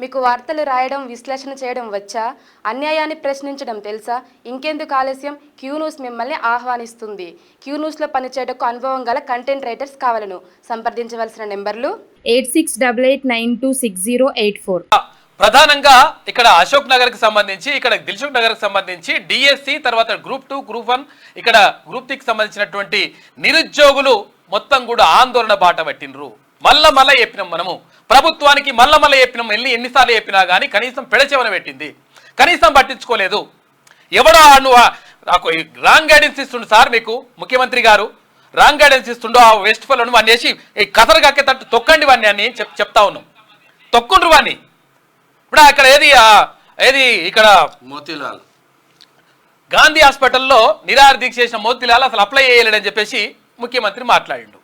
మీకు వార్తలు రాయడం, విశ్లేషణ చేయడం వచ్చా? అన్యాయాన్ని ప్రశ్నించడం తెలుసా? ఇంకెందుకు ఆలస్యం? క్యూ న్యూస్ మిమ్మల్ని ఆహ్వానిస్తుంది. క్యూ న్యూస్లో పనిచేయటకు అనుభవం గల కంటెంట్ రైటర్స్ కావాలను. సంప్రదించవలసిన నెంబర్లు 8688960884. ప్రధానంగా ఇక్కడ అశోక్ నగర్ కి సంబంధించి, ఇక్కడ దిల్సుఖ్ నగర్ కి సంబంధించి డిఎస్సి, తర్వాత గ్రూప్ 2, గ్రూప్ 1, ఇక్కడ గ్రూప్ 3 కి సంబంధించినటువంటి నిరుద్యోగులు మొత్తం కూడా ఆందోళన బాట పట్టినరు. మళ్ళా చెప్పినాం మనము ప్రభుత్వానికి, మళ్ళా చెప్పినాం. ఎన్నిసార్లు చెప్పినా కానీ కనీసం పెడచెవన పెట్టింది, కనీసం పట్టించుకోలేదు. ఎవడో నాకు రాంగ్ గైడెన్స్ ఇస్తుండు సార్, మీకు ముఖ్యమంత్రి గారు రాంగ్ గైడెన్స్ ఇస్తుండో ఆ వెస్ట్ ఫెలోను వాడిని వేసి ఈ కథలు కక్కేటట్టు తొక్కండి వాడిని అని చెప్తా ఉన్నాం. తొక్కుండ్రు వాడిని. ఇప్పుడు అక్కడ ఏది ఇక్కడ మోతీలాల్ గాంధీ హాస్పిటల్లో నిరాహార దీక్ష చేసిన మోతీలాల్ అసలు అప్లై చేయలేడని చెప్పేసి ముఖ్యమంత్రి మాట్లాడిండు.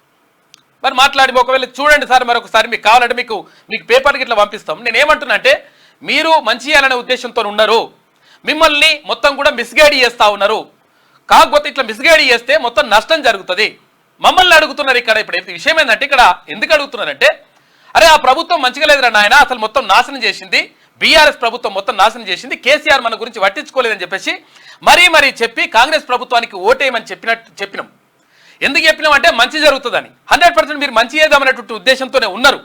మరి మాట్లాడి ఒకవేళ చూడండి సార్, మరొకసారి మీకు కావాలంటే మీకు పేపర్కి ఇట్లా పంపిస్తాం. నేనేమంటున్నా అంటే, మీరు మంచి చేయాలనే ఉద్దేశంతో ఉన్నారు, మిమ్మల్ని మొత్తం కూడా మిస్గైడ్ చేస్తూ ఉన్నారు. కాకపోతే ఇట్లా మిస్గైడ్ చేస్తే మొత్తం నష్టం జరుగుతుంది. మమ్మల్ని అడుగుతున్నారు ఇక్కడ. ఇప్పుడు విషయం ఏంటంటే, ఇక్కడ ఎందుకు అడుగుతున్నారంటే, అరే ఆ ప్రభుత్వం మంచిగా లేదురా నాయన, అసలు మొత్తం నాశనం చేసింది, బీఆర్ఎస్ ప్రభుత్వం మొత్తం నాశనం చేసింది, కేసీఆర్ మన గురించి పట్టించుకోలేదని చెప్పేసి మరీ చెప్పి కాంగ్రెస్ ప్రభుత్వానికి ఓటేయమని చెప్పినాం. ఎందుకు చెప్పినాం అంటే మంచి జరుగుతుందని. 100% మీరు మంచి చేద్దామనేటువంటి ఉద్దేశంతోనే ఉన్నారు.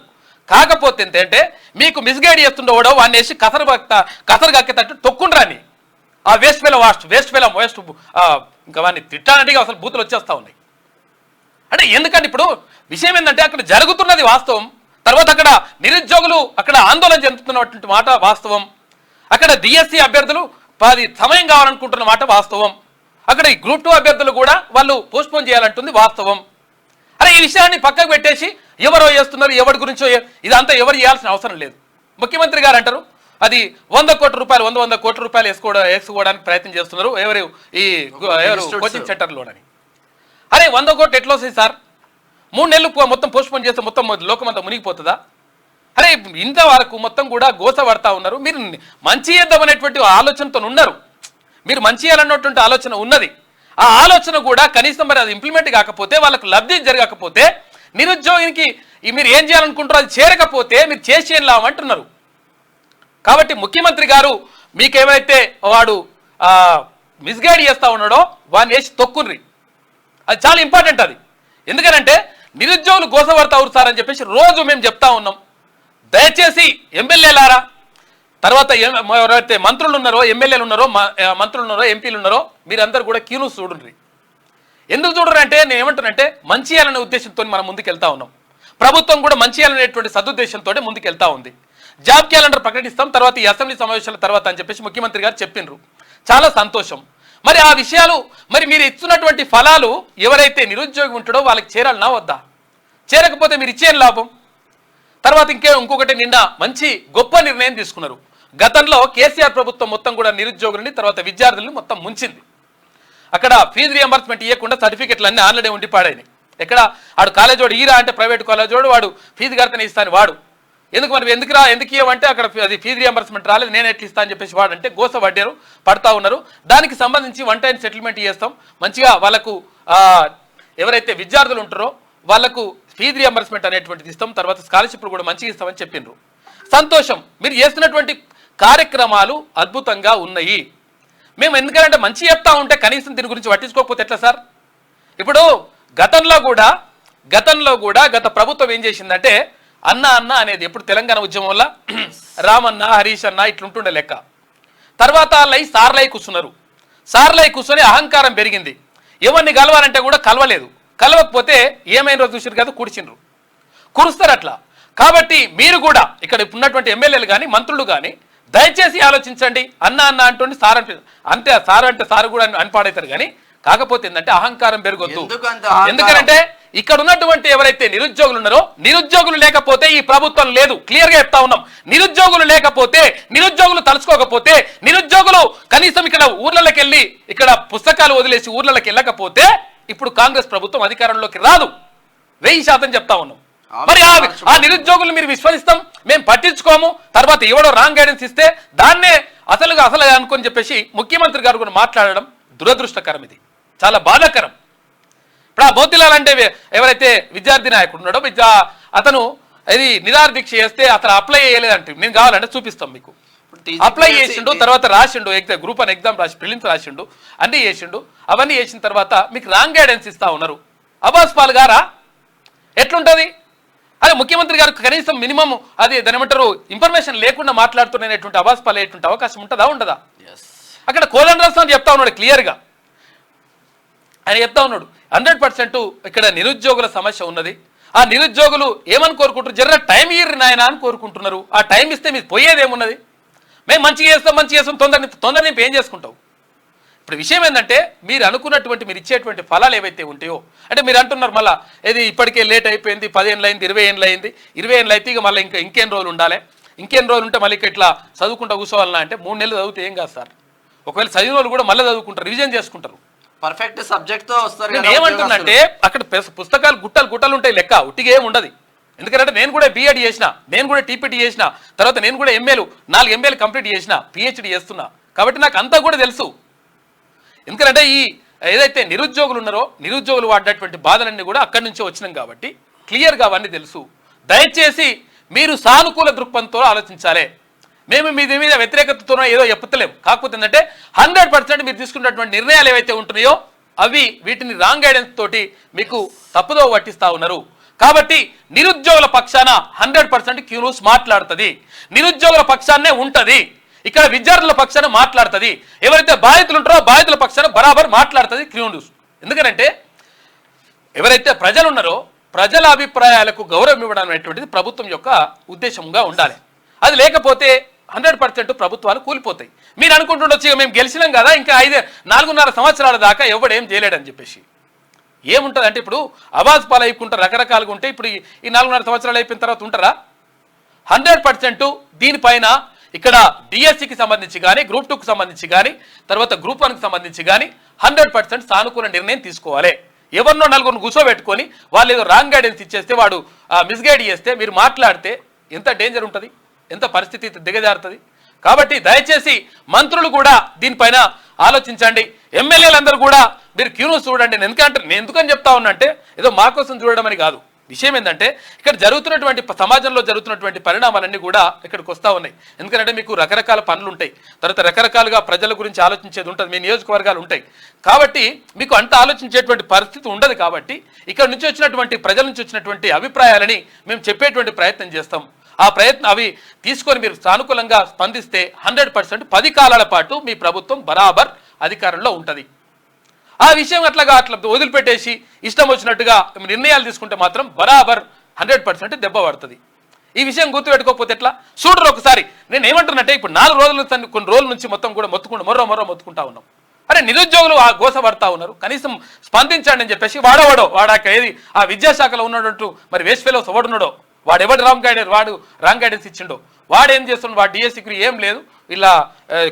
కాకపోతే ఏంటంటే, మీకు మిస్గైడ్ చేస్తుండేవాడో వాడిని వేసి కసరు కక్కేటట్టు తొక్కుండ్రాని. ఆ వేస్ట్ ఇంకా వాడిని తిట్టానంటే అసలు బూతులు వచ్చేస్తా ఉన్నాయి. అంటే ఎందుకంటే ఇప్పుడు విషయం ఏంటంటే, అక్కడ జరుగుతున్నది వాస్తవం, తర్వాత అక్కడ నిరుద్యోగులు అక్కడ ఆందోళన చెందుతున్నటువంటి మాట వాస్తవం, అక్కడ డిఎస్సి అభ్యర్థులు 10 సమయం కావాలనుకుంటున్న మాట వాస్తవం, అక్కడ ఈ గ్రూప్ 2 అభ్యర్థులు కూడా వాళ్ళు పోస్ట్పోన్ చేయాలంటుంది వాస్తవం. అరే ఈ విషయాన్ని పక్కకు పెట్టేసి ఎవరో చేస్తున్నారు, ఎవరి గురించో, ఇదంతా ఎవరు చేయాల్సిన అవసరం లేదు. ముఖ్యమంత్రి గారు అంటారు అది 100 కోట్ల రూపాయలు వేసుకోవడానికి ప్రయత్నం చేస్తున్నారు ఎవరు కోచింగ్ సెంటర్లోనని. అరే 100 కోట్లు ఎట్లా వస్తుంది సార్? 3 నెలలు మొత్తం పోస్ట్పోన్ చేస్తే మొత్తం లోకమంతా మునిగిపోతుందా? అరే ఇంతవరకు మొత్తం కూడా గోస పడతా ఉన్నారు. మీరు మంచి చేద్దామనేటువంటి ఆలోచనతో ఉన్నారు, మీరు మంచి చేయాలన్నటువంటి ఆలోచన ఉన్నది. ఆ ఆలోచన కూడా కనీసం మరి అది ఇంప్లిమెంట్ కాకపోతే, వాళ్ళకు లబ్ధి జరగకపోతే, నిరుద్యోగికి మీరు ఏం చేయాలనుకుంటారో అది చేరకపోతే మీరు చేసి ఏం లాభమంటున్నారు. కాబట్టి ముఖ్యమంత్రి గారు మీకేమైతే వాడు మిస్గైడ్ చేస్తూ ఉన్నాడో వాడిని వేసి తొక్కుర్రి. అది చాలా ఇంపార్టెంట్. అది ఎందుకనంటే నిరుద్యోగులు గోసపడతారు సార్ అని చెప్పేసి రోజు మేము చెప్తా ఉన్నాం. దయచేసి ఎమ్మెల్యేలారా, తర్వాత ఎవరైతే మంత్రులు ఉన్నారో, ఎమ్మెల్యేలు ఉన్నారో, మంత్రులు ఉన్నారో, ఎంపీలు ఉన్నారో, మీరందరూ కూడా క్యూ న్యూస్ చూడండి. ఎందుకు చూడరు అంటే, నేను ఏమంటున్నానంటే మంచి చేయాలనే ఉద్దేశంతో మనం ముందుకెళ్తా ఉన్నాం. ప్రభుత్వం కూడా మంచి చేయాలనేటువంటి సదుద్దేశంతో ముందుకెళ్తా ఉంది. జాబ్ క్యాలెండర్ ప్రకటిస్తాం తర్వాత ఈ అసెంబ్లీ సమావేశాల తర్వాత అని చెప్పేసి ముఖ్యమంత్రి గారు చెప్పిండ్రు. చాలా సంతోషం. మరి ఆ విషయాలు, మరి మీరు ఇస్తున్నటువంటి ఫలాలు ఎవరైతే నిరుద్యోగి ఉంటాడో వాళ్ళకి చేరాలనా వద్దా? చేరకపోతే మీరు ఇచ్చేం లాభం? తర్వాత ఇంకొకటి నిన్న మంచి గొప్ప నిర్ణయం తీసుకున్నారు. గతంలో కేసీఆర్ ప్రభుత్వం మొత్తం కూడా నిరుద్యోగులని, తర్వాత విద్యార్థులని మొత్తం ముంచింది. అక్కడ ఫీజు రియంబర్స్మెంట్ ఇవ్వకుండా సర్టిఫికెట్లు అన్నీ ఆన్లైన్ ఉండిపాడాయి. ఎక్కడ ఆడు కాలేజోడు ఈరా అంటే ప్రైవేట్ కాలేజోడు వాడు ఫీజు కడితేనే ఇస్తాను వాడు. ఎందుకు ఇవ్వమంటే అక్కడ అది ఫీజు రియంబర్స్మెంట్ రాలేదు, నేను ఎట్లా ఇస్తా అని చెప్పేసి వాడంటే గోస పడతా ఉన్నారు. దానికి సంబంధించి 1 టైం సెటిల్మెంట్ చేస్తాం, మంచిగా వాళ్ళకు ఎవరైతే విద్యార్థులు ఉంటారో వాళ్ళకు ఫీజు రియంబర్స్మెంట్ అనేటువంటిది ఇస్తాం, తర్వాత స్కాలర్షిప్లు కూడా మంచిగా ఇస్తామని చెప్పిండ్రు. సంతోషం. మీరు చేస్తున్నటువంటి కార్యక్రమాలు అద్భుతంగా ఉన్నాయి. మేము ఎందుకంటే మంచి చెప్తా ఉంటే కనీసం దీని గురించి పట్టించుకోకపోతే ఎట్లా సార్? ఇప్పుడు గతంలో కూడా గత ప్రభుత్వం ఏం చేసిందంటే, అన్న అనేది ఎప్పుడు తెలంగాణ ఉద్యమం వల్ల రామన్న, హరీష్ అన్న ఇట్లుంటుండే లెక్క. తర్వాత సార్లై కూర్చుని అహంకారం పెరిగింది. ఎవరిని కలవాలంటే కూడా కలవలేదు. కలవకపోతే ఏమైనా రోజు చూసారు కదా, కురుస్తారు అట్లా. కాబట్టి మీరు కూడా ఇక్కడ ఉన్నటువంటి ఎమ్మెల్యేలు కానీ, మంత్రులు కానీ దయచేసి ఆలోచించండి. అన్న అంటుండి సార్ అంటే సార్ కూడా అనిపాడవుతారు. కానీ కాకపోతే ఏంటంటే అహంకారం పెరగొద్దు. ఎందుకంటే ఇక్కడ ఉన్నటువంటి ఎవరైతే నిరుద్యోగులు ఉన్నారో, నిరుద్యోగులు లేకపోతే ఈ ప్రభుత్వం లేదు. క్లియర్గా చెప్తా ఉన్నాం. నిరుద్యోగులు లేకపోతే, నిరుద్యోగులు తలుచుకోకపోతే, నిరుద్యోగులు కనీసం ఇక్కడ ఊర్లలోకి వెళ్ళి ఇక్కడ పుస్తకాలు వదిలేసి ఊర్లలోకి వెళ్ళకపోతే ఇప్పుడు కాంగ్రెస్ ప్రభుత్వం అధికారంలోకి రాదు. 1000% చెప్తా ఉన్నాం. మరి ఆ నిరుద్యోగులు మీరు విశ్వసిస్తాం, మేము పట్టించుకోము, తర్వాత ఎవడో రాంగ్ గైడెన్స్ ఇస్తే దాన్నే అసలు అనుకొని చెప్పేసి ముఖ్యమంత్రి గారు కూడా మాట్లాడడం దురదృష్టకరం. ఇది చాలా బాధాకరం. ఇప్పుడు ఆ మోతీలాల్ అంటే ఎవరైతే విద్యార్థి నాయకుడు ఉన్నాడో అతను అది నిరాహార దీక్ష చేస్తే అతను అప్లై చేయలేదంటే నేను కావాలంటే చూపిస్తాం మీకు. అప్లై చేసిండు, తర్వాత రాసిండు, గ్రూప్ 1 ఎగ్జామ్ రాసి ప్రిలిమ్స్ రాసిండు, అన్నీ చేసిండు. అవన్నీ చేసిన తర్వాత మీకు రాంగ్ గైడెన్స్ ఇస్తా ఉన్నారు. అబ్బాస్ పాల్ గారా ఎట్లుంటుంది? అదే ముఖ్యమంత్రి గారు కనీసం మినిమం అది దాని ఏమంటారు ఇన్ఫర్మేషన్ లేకుండా మాట్లాడుతున్నటువంటి అబ్బాస్ పాల్ ఎటువంటి అవకాశం ఉంటుందా ఉండదా? అక్కడ కోదండరామ్ చెప్తా ఉన్నాడు క్లియర్గా. ఆయన చెప్తా ఉన్నాడు 100% ఇక్కడ నిరుద్యోగుల సమస్య ఉన్నది. ఆ నిరుద్యోగులు ఏమని కోరుకుంటారు? జర్ర టైం ఇయ్యరు నాయన అని కోరుకుంటున్నారు. ఆ టైం ఇస్తే మీకు పోయేది ఏమున్నది? మేము మంచిగా చేస్తాం తొందర నింపు ఏం చేసుకుంటావు? ఇప్పుడు విషయం ఏంటంటే మీరు అనుకున్నటువంటి మీరు ఇచ్చేటువంటి ఫలాలు ఏవైతే ఉంటాయో, అంటే మీరు అంటున్నారు మళ్ళీ ఇది ఇప్పటికే లేట్ అయిపోయింది, 10 ఏళ్ళు అయింది, 20 ఏళ్ళు అయింది, 20 ఏళ్ళు అయితే ఇక మళ్ళీ ఇంకెన్ని రోజులు ఉండాలి, ఇంకెన్ని రోజులు ఉంటే మళ్ళీ ఇట్లా చదువుకుంటా కూర్చోవాలన్నా అంటే 3 నెలలు చదివితే ఏం కాదు సార్. ఒకవేళ చదివిన వాళ్ళు కూడా మళ్ళీ చదువుకుంటారు, రివిజన్ చేసుకుంటారు. పర్ఫెక్ట్ సబ్జెక్ట్ తో వస్తారు. నేను ఏమంటున్నానంటే అక్కడ పుస్తకాలు గుట్టలు ఉంటాయి, లెక్క ఉట్టిగా ఏమి ఉండదు. ఎందుకంటే నేను కూడా బీఎడ్ చేసిన, నేను కూడా టీపీటీ చేసిన, తర్వాత నేను కూడా 4 ఎంఏలు కంప్లీట్ చేసిన, పిహెచ్డి చేస్తున్నా. కాబట్టి నాకు అంతా కూడా తెలుసు. ఎందుకంటే ఈ ఏదైతే నిరుద్యోగులు ఉన్నారో నిరుద్యోగులు వాడినటువంటి బాధలన్నీ కూడా అక్కడి నుంచే వచ్చినాం కాబట్టి క్లియర్గా అవన్నీ తెలుసు. దయచేసి మీరు సానుకూల దృక్పథంతో ఆలోచించాలి. మేము మీ మీద వ్యతిరేకతతోనో ఏదో చెప్తలేము. కాకపోతే ఏంటంటే 100% మీరు తీసుకున్నటువంటి నిర్ణయాలు ఏవైతే ఉంటున్నాయో అవి వీటిని రాంగ్ గైడెన్స్ తోటి మీకు తప్పుదో పట్టిస్తా ఉన్నారు. కాబట్టి నిరుద్యోగుల పక్షాన 100% క్యూ న్యూస్ మాట్లాడుతుంది, నిరుద్యోగుల పక్షాన్నే ఉంటుంది. ఇక్కడ విద్యార్థుల పక్షాన మాట్లాడుతుంది. ఎవరైతే బాధితులు ఉంటారో బాధితుల పక్షాన బరాబర్ మాట్లాడుతుంది క్యూ న్యూస్. ఎందుకంటే ఎవరైతే ప్రజలు ఉన్నారో ప్రజల అభిప్రాయాలకు గౌరవం ఇవ్వడం అనేటువంటిది ప్రభుత్వం యొక్క ఉద్దేశంగా ఉండాలి. అది లేకపోతే 100% ప్రభుత్వాలు కూలిపోతాయి. మీరు అనుకుంటుండొచ్చు ఇక మేము గెలిచినాం కదా ఇంకా 4.5 సంవత్సరాల దాకా ఎవడేం చేయలేడని చెప్పేసి. ఏముంటుంది అంటే ఇప్పుడు అవాజ్ పాలు అయిపోతుంటారు, రకరకాలుగా ఉంటాయి. ఇప్పుడు ఈ 4.5 సంవత్సరాలు అయిపోయిన తర్వాత ఉంటారా? 100% దీనిపైన ఇక్కడ డిఎస్సికి సంబంధించి కానీ, గ్రూప్ 2కి సంబంధించి కానీ, తర్వాత గ్రూప్ 1కి సంబంధించి కానీ 100% సానుకూల నిర్ణయం తీసుకోవాలి. ఎవరినో 4 కూర్చోబెట్టుకొని వాళ్ళు ఏదో రాంగ్ గైడెన్స్ ఇచ్చేస్తే, వాడు మిస్గైడ్ చేస్తే మీరు మాట్లాడితే ఎంత డేంజర్ ఉంటుంది, ఎంత పరిస్థితి దిగజారుతుంది. కాబట్టి దయచేసి మంత్రులు కూడా దీనిపైన ఆలోచించండి. ఎమ్మెల్యేలందరూ కూడా మీరు క్యూను చూడండి. నేను ఎందుకని చెప్తా ఉన్నా అంటే ఏదో మా కోసం చూడడం అని కాదు. విషయం ఏంటంటే ఇక్కడ జరుగుతున్నటువంటి సమాజంలో జరుగుతున్నటువంటి పరిణామాలన్నీ కూడా ఇక్కడికి వస్తూ ఉన్నాయి. ఎందుకంటే మీకు రకరకాల పనులు ఉంటాయి, తర్వాత రకరకాలుగా ప్రజల గురించి ఆలోచించేది ఉంటుంది, మీ నియోజకవర్గాలు ఉంటాయి. కాబట్టి మీకు అంత ఆలోచించేటువంటి పరిస్థితి ఉండదు. కాబట్టి ఇక్కడ నుంచి వచ్చినటువంటి ప్రజల నుంచి వచ్చినటువంటి అభిప్రాయాలని మేము చెప్పేటువంటి ప్రయత్నం చేస్తాం. ఆ ప్రయత్నం అవి తీసుకొని మీరు సానుకూలంగా స్పందిస్తే 100% 10 కాలాల పాటు మీ ప్రభుత్వం బరాబర్ అధికారంలో ఉంటుంది. ఆ విషయం అట్లా వదిలిపెట్టేసి ఇష్టం వచ్చినట్టుగా నిర్ణయాలు తీసుకుంటే మాత్రం బరాబర్ 100% దెబ్బ పడుతుంది. ఈ విషయం గుర్తుపెట్టుకోకపోతే ఎట్లా? చూడరు ఒకసారి. నేను ఏమంటున్నట్టే ఇప్పుడు 4 రోజుల కొన్ని రోజుల నుంచి మొత్తం కూడా మొత్తుకుంటా ఉన్నాం. అరే నిరుద్యోగులు ఆ గోస పడతా ఉన్నారు, కనీసం స్పందించండి అని చెప్పేసి వాడాక ఏది ఆ విద్యాశాఖలో ఉన్నట్టు మరి వేస్ట్ ఫెలోస్ ఎవడున్నాడో వాడు రాంగ్ గైడెన్స్ ఇచ్చిండో వాడు ఏం చేస్తున్నాడు? వాడు డిఎస్సికి ఏం లేదు, ఇలా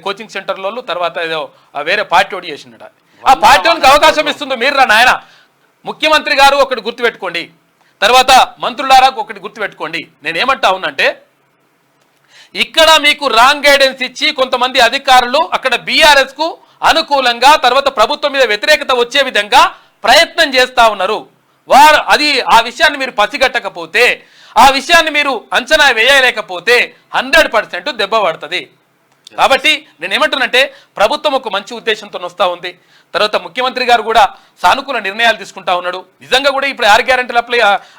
కోచింగ్ సెంటర్లలో తర్వాత ఏదో వేరే పార్టీ ఒకటి చేసిండట. ఆ పార్టీకి అవకాశం ఇస్తుందో మీరు రా నాయన. ముఖ్యమంత్రి గారు ఒకటి గుర్తుపెట్టుకోండి, తర్వాత మంత్రులారా ఒకటి గుర్తుపెట్టుకోండి. నేనేమంటా ఉన్నంటే ఇక్కడ మీకు రాంగ్ గైడెన్స్ ఇచ్చి కొంతమంది అధికారులు అక్కడ బీఆర్ఎస్ కు అనుకూలంగా తర్వాత ప్రభుత్వం మీద వ్యతిరేకత వచ్చే విధంగా ప్రయత్నం చేస్తా ఉన్నారు. ఆ విషయాన్ని మీరు పసిగట్టకపోతే, ఆ విషయాన్ని మీరు అంచనా వేయలేకపోతే 100% దెబ్బ పడుతుంది. కాబట్టి నేను ఏమంటున్నంటే ప్రభుత్వం ఒక మంచి ఉద్దేశంతో వస్తూ ఉంది. తర్వాత ముఖ్యమంత్రి గారు కూడా సానుకూల నిర్ణయాలు తీసుకుంటా ఉన్నాడు. నిజంగా కూడా ఇప్పుడు 6 గ్యారెంటీలు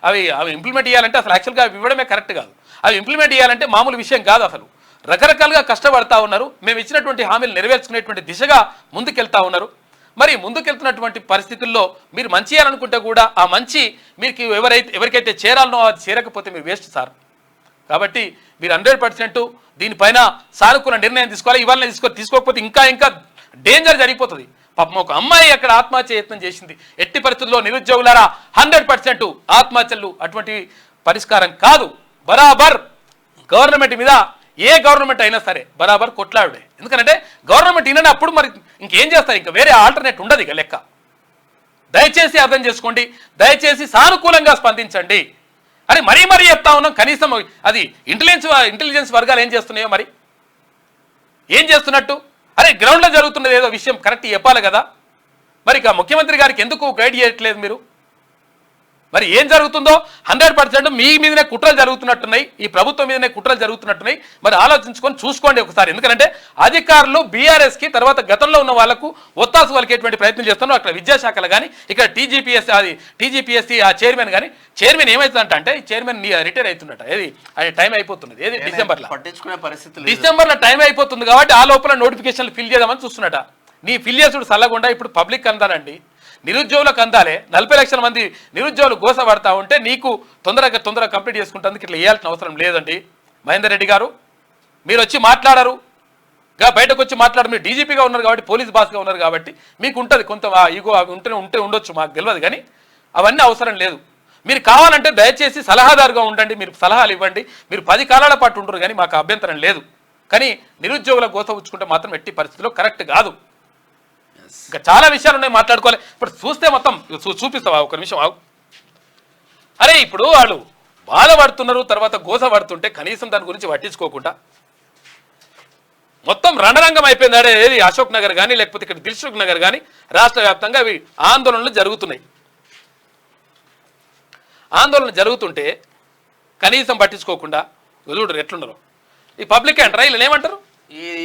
అవి ఇంప్లిమెంట్ చేయాలంటే అసలు యాక్చువల్గా అవి ఇవ్వడమే కరెక్ట్ కాదు. అవి ఇంప్లిమెంట్ చేయాలంటే మామూలు విషయం కాదు. అసలు రకరకాలుగా కష్టపడతా ఉన్నారు. మేము ఇచ్చినటువంటి హామీలు నెరవేర్చుకునేటువంటి దిశగా ముందుకెళ్తా ఉన్నారు. మరి ముందుకెళ్తున్నటువంటి పరిస్థితుల్లో మీరు మంచి చేయాలనుకుంటే కూడా ఆ మంచి మీకు ఎవరికైతే చేరాలనో అది చేరకపోతే మీరు వేస్ట్ సార్. కాబట్టి మీరు 100% దీనిపైన సానుకూల నిర్ణయం తీసుకోవాలి. ఇవాళ తీసుకోకపోతే ఇంకా డేంజర్ జరిగిపోతుంది. పాపం ఒక అమ్మాయి అక్కడ ఆత్మహత్య యత్నం చేసింది. ఎట్టి పరిస్థితుల్లో నిరుద్యోగులారా 100% ఆత్మహత్యలు అటువంటి పరిష్కారం కాదు. బరాబర్ గవర్నమెంట్ మీద ఏ గవర్నమెంట్ అయినా సరే బరాబర్ కొట్లాడే. ఎందుకంటే గవర్నమెంట్ ఇన్నప్పుడు మరి ఇంకేం చేస్తారు? ఇంకా వేరే ఆల్టర్నేట్ ఉండదు ఇక లెక్క. దయచేసి అర్థం చేసుకోండి, దయచేసి సానుకూలంగా స్పందించండి అని మరీ చెప్తా ఉన్నాం. కనీసం అది ఇంటెలిజెన్స్ వర్గాలు ఏం చేస్తున్నాయో మరి ఏం చేస్తున్నట్టు? అరే గ్రౌండ్లో జరుగుతున్నది ఏదో విషయం కరెక్ట్ చెప్పాలి కదా. మరి ఇక ముఖ్యమంత్రి గారికి ఎందుకు గైడ్ చేయట్లేదు మీరు? మరి ఏం జరుగుతుందో 100% మీ మీదనే కుట్రలు జరుగుతున్నట్టున్నాయి, ఈ ప్రభుత్వం మీదనే కుట్రలు జరుగుతున్నట్టున్నాయి. మరి ఆలోచించుకొని చూసుకోండి ఒకసారి. ఎందుకంటే అధికారులు బీఆర్ఎస్కి తర్వాత గతంలో ఉన్న వాళ్ళకు ఒత్తాసు వలికేటువంటి ప్రయత్నం చేస్తున్నారు. అక్కడ విద్యాశాఖలు కానీ ఇక్కడ టీజీపీఎస్సీ ఆ చైర్మన్ కానీ, చైర్మన్ ఏమవుతుందంట అంటే ఈ చైర్మన్ రిటైర్ అవుతుందట. ఏది అది టైం అయిపోతున్నది, ఏది డిసెంబర్లో పట్టించుకునే పరిస్థితి డిసెంబర్లో టైం అయిపోతుంది కాబట్టి ఆ లోపల నోటిఫికేషన్లు ఫిల్ చేద్దామని చూస్తున్నట. నీ ఫిల్ చేసుడు చల్లకుండా ఇప్పుడు పబ్లిక్ అందాలండి, నిరుద్యోగులకు అందాలే. 40 లక్షల మంది నిరుద్యోగులు గోసపడతా ఉంటే నీకు తొందరగా కంప్లీట్ చేసుకుంటేందుకు ఇట్లా వేయాల్సిన అవసరం లేదండి. మహేందర్ రెడ్డి గారు మీరు వచ్చి మాట్లాడారు, బయటకు వచ్చి మాట్లాడారు. మీరు డీజీపీగా ఉన్నారు కాబట్టి, పోలీస్ బాస్గా ఉన్నారు కాబట్టి మీకు ఉంటుంది కొంత ఈగో ఉంటే ఉండొచ్చు, మాకు తెలియదు. కానీ అవన్నీ అవసరం లేదు. మీరు కావాలంటే దయచేసి సలహాదారుగా ఉండండి, మీరు సలహాలు ఇవ్వండి, మీరు 10 కాలాల పాటు ఉంటారు కానీ మాకు అభ్యంతరం లేదు. కానీ నిరుద్యోగుల గోస ఉంచుకుంటే మాత్రం ఎట్టి పరిస్థితిలో కరెక్ట్ కాదు. ఇంకా చాలా విషయాలు ఉన్నాయి మాట్లాడుకోవాలి. ఇప్పుడు చూస్తే మొత్తం చూపిస్తావా ఒక నిమిషం ఆగు. అరే ఇప్పుడు వాళ్ళు బాధపడుతున్నారు, తర్వాత గోస పడుతుంటే కనీసం దాని గురించి పట్టించుకోకుండా మొత్తం రణరంగం అయిపోయింది. అడే ఏది అశోక్ నగర్ కానీ లేకపోతే ఇక్కడ దిల్సుఖ్ నగర్ కానీ రాష్ట్ర వ్యాప్తంగా అవి ఆందోళనలు జరుగుతున్నాయి. ఆందోళన జరుగుతుంటే కనీసం పట్టించుకోకుండా చూడరు ఎట్లున్నారు ఈ పబ్లిక్ అంటారా, వీళ్ళని ఏమంటారు?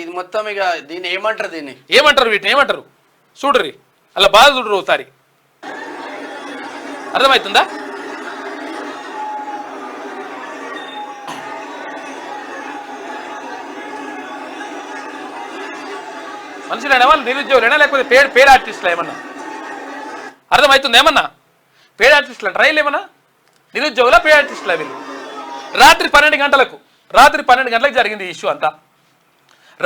ఇది మొత్తం ఇక దీన్ని ఏమంటారు, ఏమంటారు వీటిని ఏమంటారు చూడరి, అలా బాధ చూడరు ఒకసారి. అర్థమవుతుందా? మనుషులైనా వాళ్ళు నిరుద్యోగులైనా లేకపోతే పేడ్ ఆర్టిస్టులు ఏమన్నా? అర్థమవుతుంది ఏమన్నా? పేడ్ ఆర్టిస్టులు అంటారా వీళ్ళు ఏమన్నా? నిరుద్యోగుల పేడ్ ఆర్టిస్టులు వీళ్ళు. రాత్రి 12 గంటలకు జరిగింది ఈ ఇష్యూ అంతా.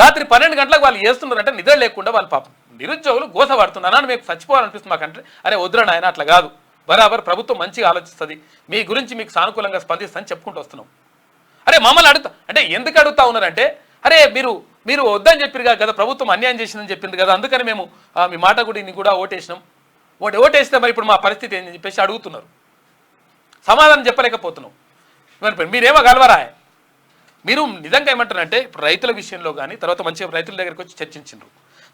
రాత్రి 12 గంటలకు వాళ్ళు చేస్తున్నారంటే నిద్ర లేకుండా వాళ్ళు పాపం నిరుద్యోగులు గోస పడుతున్నారని మీకు చచ్చిపోవాలనిపిస్తుంది మాకంటే. అరే వద్దురా నాయన అట్లా కాదు, బరాబర్ ప్రభుత్వం మంచిగా ఆలోచిస్తుంది, మీ గురించి మీకు సానుకూలంగా స్పందిస్తుందని చెప్పుకుంటూ వస్తున్నాం. అరే మమ్మల్ని అడుగుతా అంటే ఎందుకు అడుగుతా ఉన్నారంటే, అరే మీరు వద్దని చెప్పారు కదా, ప్రభుత్వం అన్యాయం చేసిందని చెప్పింది కదా, అందుకని మేము మీ మాట కూడా ఓటేసినాం. ఓటేస్తే మరి ఇప్పుడు మా పరిస్థితి ఏంటని చెప్పేసి అడుగుతున్నారు. సమాధానం చెప్పలేకపోతున్నాం. మీరేమో గలవరా? మీరు నిజంగా ఏమంటారంటే ఇప్పుడు రైతుల విషయంలో కానీ తర్వాత మంచిగా రైతుల దగ్గరికి వచ్చి చర్చించారు.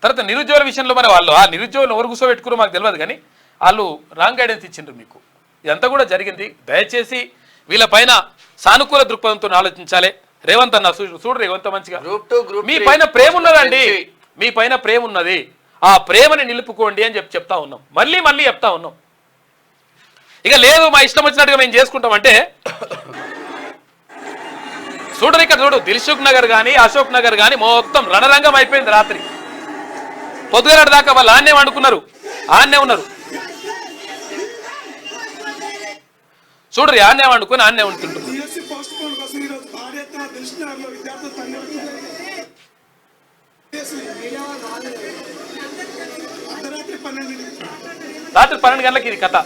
తర్వాత నిరుద్యోగుల విషయంలో మరి వాళ్ళు ఆ నిరుద్యోగులు ఎవరు కూర్చోబెట్టుకున్నారో మాకు తెలియదు కానీ వాళ్ళు రాంగ్ గైడెన్స్ ఇచ్చిండ్రు మీకు. ఇదంతా కూడా జరిగింది. దయచేసి వీళ్ళపైన సానుకూల దృక్పథంతో ఆలోచించాలి. రేవంత్ అన్న చూడు రేవంత్ మంచిగా మీ పైన ప్రేమ ఉన్నదండి, మీ పైన ప్రేమ ఉన్నది, ఆ ప్రేమని నిలుపుకోండి అని చెప్తా ఉన్నాం, మళ్ళీ చెప్తా ఉన్నాం. ఇక లేదు మా ఇష్టం వచ్చినట్టుగా మేము చేసుకుంటామంటే చూడరు. ఇక్కడ చూడు దిల్సుఖ్ నగర్ కానీ అశోక్ నగర్ కానీ మొత్తం రణరంగం అయిపోయింది. రాత్రి పొద్దుగల దాకా వాళ్ళు ఆన్నే వండుకున్నారు, ఆన్నే ఉన్నారు. చూడరు ఆన్నే వండుకొని ఆన్నే వండుకుంటున్నారు. రాత్రి 12 గంటలకి ఇది కథ.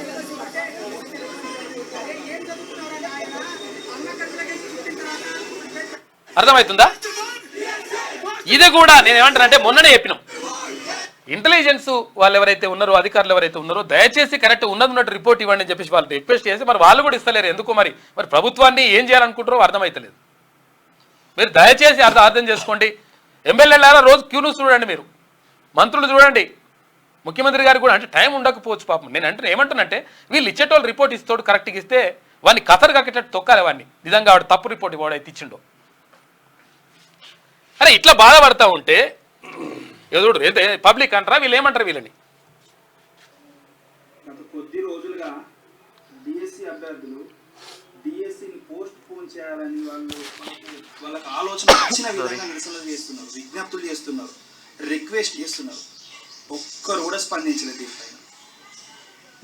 అర్థమవుతుందా? ఇది కూడా నేను ఏమంటానంటే మొన్ననే చెప్పినాం, ఇంటెలిజెన్స్ వాళ్ళు ఎవరైతే ఉన్నారో అధికారులు ఎవరైతే ఉన్నారో దయచేసి కరెక్ట్ ఉన్నట్టు రిపోర్ట్ ఇవ్వండి అని చెప్పేసి వాళ్ళు రిక్వెస్ట్ చేసి మరి వాళ్ళు కూడా ఇస్తలేరు. ఎందుకు మరి ప్రభుత్వాన్ని ఏం చేయాలనుకుంటారో అర్థమవుతలేదు. మీరు దయచేసి అర్థం చేసుకోండి. ఎమ్మెల్యేలారా రోజు క్యూ న్యూస్ చూడండి, మీరు మంత్రులు చూడండి, ముఖ్యమంత్రి గారు కూడా అంటే టైం ఉండకపోవచ్చు పాపం. నేను ఏమంటానంటే వీళ్ళు ఇచ్చేటోళ్ళు రిపోర్ట్ ఇస్తాడు కరెక్ట్గా ఇస్తే వాడిని కసరు కక్కేటట్టు తొక్కాలి వాడిని. నిజంగా వాడు తప్పు రిపోర్ట్ ఇవ్వడైతే ఇచ్చిండో. అరే ఇట్లా బాధపడతా ఉంటే ఎదుడు ఏంటే పబ్లిక్ అంటారా వీళ్ళు ఏమంటారు వీళ్ళని? గత కొద్ది రోజులుగా డిఎస్సి అభ్యర్థులు డిఎస్సిని పోస్ట్ పోన్ చేయాలని వాళ్ళకి ఆలోచన వచ్చిన విధంగా నిరసనలు చేస్తున్నారు, విజ్ఞప్తులు చేస్తున్నారు, రిక్వెస్ట్ చేస్తున్నారు. ఒక్కరు కూడా స్పందించలేదు దీనిపైన.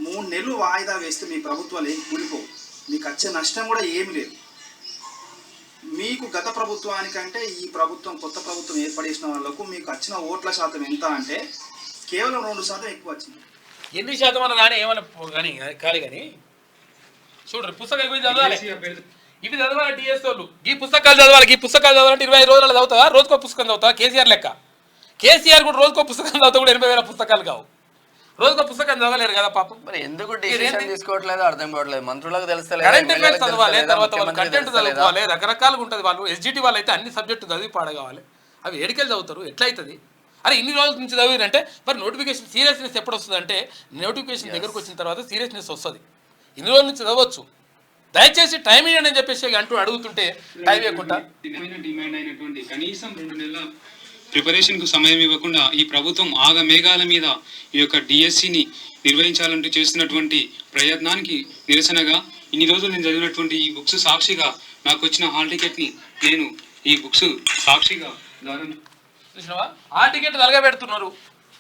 3 నెలలు వాయిదా వేస్తే మీ ప్రభుత్వాలు ఏం కూలిపోవు, మీకు వచ్చే నష్టం కూడా ఏమి లేదు. మీకు గత ప్రభుత్వానికంటే ఈ ప్రభుత్వం కొత్త ప్రభుత్వం ఏర్పడేసిన వాళ్ళకు మీకు వచ్చిన ఓట్ల శాతం ఎంత అంటే కేవలం 2% ఎక్కువ వచ్చింది. ఎన్ని శాతం అన్న కానీ ఏమన్నా కానీ కాదు. కానీ చూడరు పుస్తకం ఇవి చదవాలి, ఇవి చదవాలి డిఎస్ వాళ్ళు. ఈ పుస్తకాలు చదవాలి, ఈ పుస్తకాలు చదవాలంటే 25 రోజులు చదువుతావా? రోజుకో పుస్తకం చదువుతావా? కేసీఆర్ లెక్క. కేసీఆర్ కూడా రోజుకో పుస్తకం చదువుతా కూడా 80,000 పుస్తకాలు కావు. రోజుకో పుస్తకం చదవలేరు కదా పాపం. మరి ఎందుకు డిసిషన్ తీసుకోవట్లేదు అర్థం కావట్లేదు. మంత్రులకు తెలుస్తలేదు, కరెంట్ అఫైర్స్ చదవాలి, తర్వాత వాళ్ళు కంటెంట్ చదువుకోవాలి, రకరకాలుగా ఉంటుంది. వాళ్ళు ఎస్జిటి వాళ్ళు అయితే అన్ని సబ్జెక్టు చదివి పాడగావాలి. అవి ఏడికెళ్ళి చదువుతారు, ఎట్లయితుంది? అరే ఇన్ని రోజుల నుంచి చదివారంటే మరి నోటిఫికేషన్ సీరియస్నెస్ ఎప్పుడు వస్తుంది అంటే నోటిఫికేషన్ దగ్గరకు వచ్చిన తర్వాత సీరియస్నెస్ వస్తుంది. ఇన్ని రోజుల నుంచి చదవచ్చు, దయచేసి టైం ఇవ్వండి అని చెప్పేసి అంటూ అడుగుతుంటే టైం ఇవ్వకుండా డిమాండ్ అయినటువంటి కనీసం 2 నెలల ప్రిపరేషన్కు సమయం ఇవ్వకుండా ఈ ప్రభుత్వం ఆగమేఘాల మీద ఈ యొక్క డిఎస్సిని నిర్వహించాలంటూ చేస్తున్నటువంటి ప్రయత్నానికి నిరసనగా ఇన్ని రోజులు నేను చదివినటువంటి ఈ బుక్స్ సాక్షిగా నాకు వచ్చిన హాల్ టికెట్ని నేను ఈ బుక్స్ సాక్షిగా దానం చూసినావా? ఆ టికెట్ తలగబెడుతున్నారు.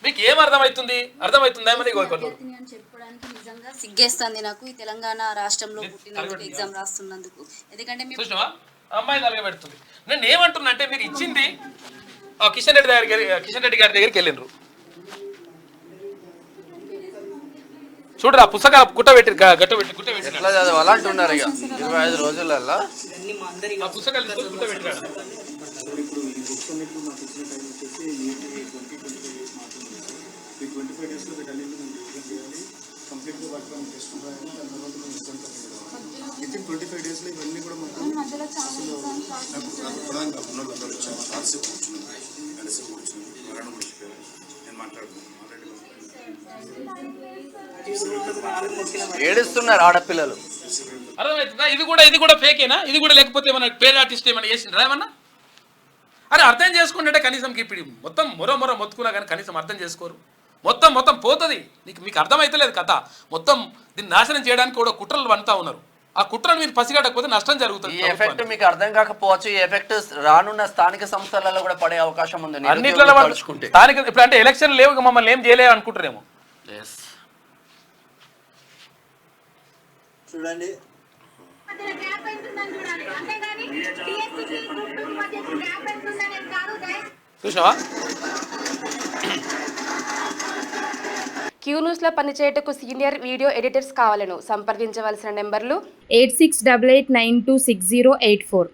మీకు ఏం అర్థమవుతుంది? అర్థమవుతుందా? మరి విద్యార్థిని అని చెప్పుకోవడానికి నిజంగా సిగ్గేస్తుంది నాకు, ఈ తెలంగాణ రాష్ట్రంలో పుట్టినందుకు, ఎగ్జామ్ రాస్తున్నందుకు. ఎందుకంటే మేము చూసినావా? అమ్మాయి తలగబెడుతుంది. నేను ఏమంటున్నా అంటే మీరు ఇచ్చింది కిషన్ రెడ్డి గారి దగ్గరికి వెళ్ళిండ్రు. చూడరా పుస్తకాలు గుట్టబెట్టి ఎట్లా చదవాలి అంటున్నారు ఇక 25 రోజులలో ఆ పుస్తకాలు తీసుకొని గుట్టబెట్టాడు. ఇప్పుడు ఈ బుక్స్ అన్నింటిలో మాకు ఇచ్చిన టైం వచ్చేసి 2025 మాత్రమే. ఈ 25 డేస్లో వీటన్నింటినీ మేము రివిజన్ చేయాలి, కంప్లీట్గా వాటి పైన టెస్ట్ రాయాలి, దాని తర్వాత మేము రిజల్ట్ అవ్వాలి. విత్ ఇన్ 25 డేస్లో ఇవన్నీ కూడా మాకు ప్రధానంగా ఉన్నోళ్ళందరూ వచ్చాము, ఆర్సీ కూర్చున్నాం, కలిసి కూర్చున్నాం, మరణం కూర్చున్నాం, నేను మాట్లాడుతున్నాను ఏడుస్తున్నారు ఆడపిల్లలు. అర్థమవుతుందా? ఇది కూడా ఫేకేనా? ఇది కూడా లేకపోతే మన పేరు ఆర్టిస్ట్ ఏమైనా చేసిండ్రా ఏమన్నా? అరే అర్థం చేసుకుంటే కనీసం ఇప్పుడు మొత్తం మొర మొత్తుకున్నా కానీ కనీసం అర్థం చేసుకోరు. మొత్తం పోతుంది. మీకు అర్థమైతలేదు కథ. మొత్తం దీన్ని నాశనం చేయడానికి కూడా కుట్రలు వండుతా ఉన్నారు. ఆ కుట్రను మీరు పసిగట్టకపోతే నష్టం జరుగుతుంది. ఈ ఎఫెక్ట్ మీకు అర్థం కాకపోవచ్చు. ఈ ఎఫెక్ట్ రానున్న స్థానిక సంస్థలలో కూడా పడే అవకాశం ఉంది. అన్నిట్లలో పడుచుకుంటే స్థానిక ఇప్పుడు అంటే ఎలక్షన్ లేవు, మమ్మల్ని ఏం చేయలేవు అనుకుంటారేమో. చూడండి చూసావా? క్యూ న్యూస్లో పనిచేయటకు సీనియర్ వీడియో ఎడిటర్స్ కావాలను సంప్రదించవలసిన నెంబర్లు 8688926084.